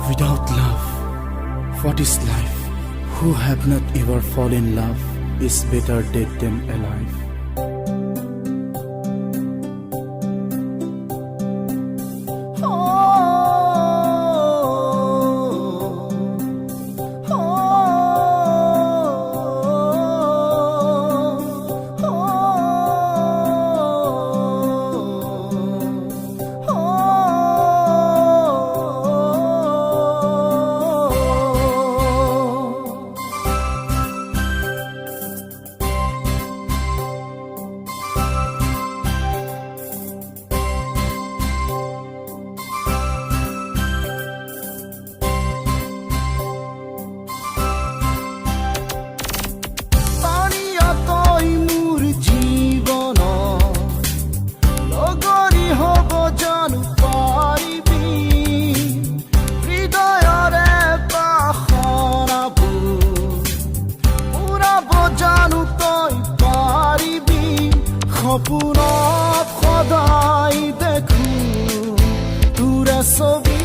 Without love, what is life? Who have not ever fallen in love is better dead than alive. সপোনত সদায় দেখো তোৰে ছবি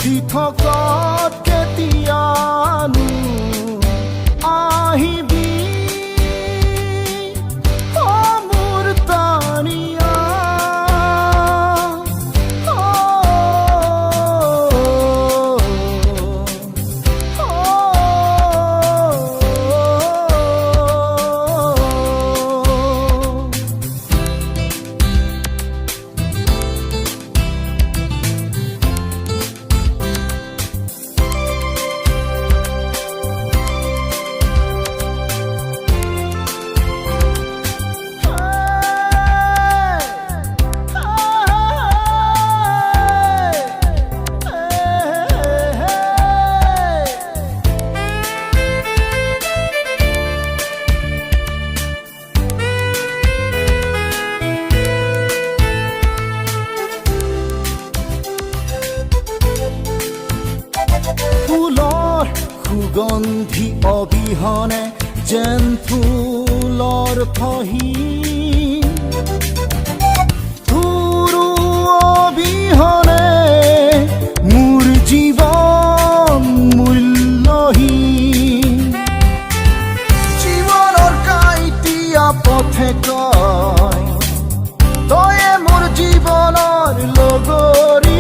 দি থকাত কেতিয়ানো আহিবি মোৰ তানিয়া ফুলৰ সুগন্ধি অবিহনে যেন ফুলৰ ফহি তোৰ অবিহনে মোৰ জীৱন মূল্যহীন জীৱনৰ কাইটিয়া পথে কয় তয়ে মোৰ জীৱনৰ লগৰী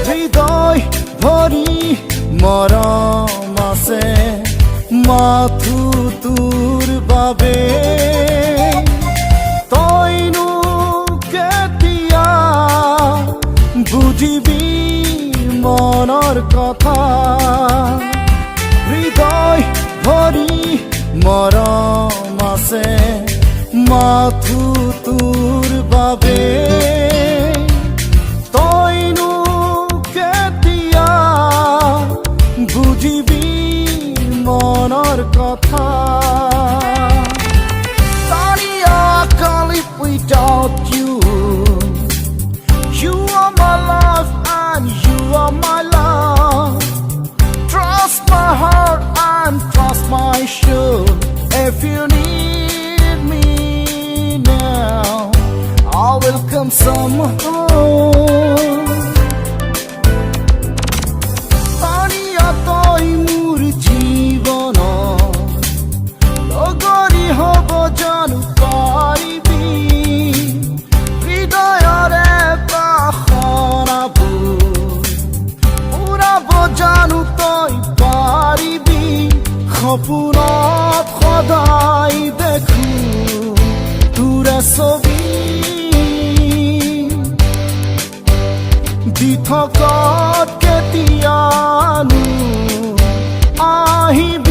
হৃদয় ভৰি মৰম আছে মাথো তোৰ বাবে তইনো কেতিয়া বুজিবি মনৰ কথা হৃদয় ভৰি মৰম আছে মাথো তোৰ বাবে বুঝিবি মনৰ কথা Tanya, I can't live without you. You are my life and you are my love. Trust my heart and trust my soul. If you need me now, I will come somehow. তই মোৰ জীৱন লগৰী হ'ব জানো পাৰিবি হৃদয়ৰে বাসনাবোৰ উৰাব জানো তই পাৰিবি সপোনত সদায় দেখো তোৰে ছবি দি থকাত কেতিয়ানো আহিব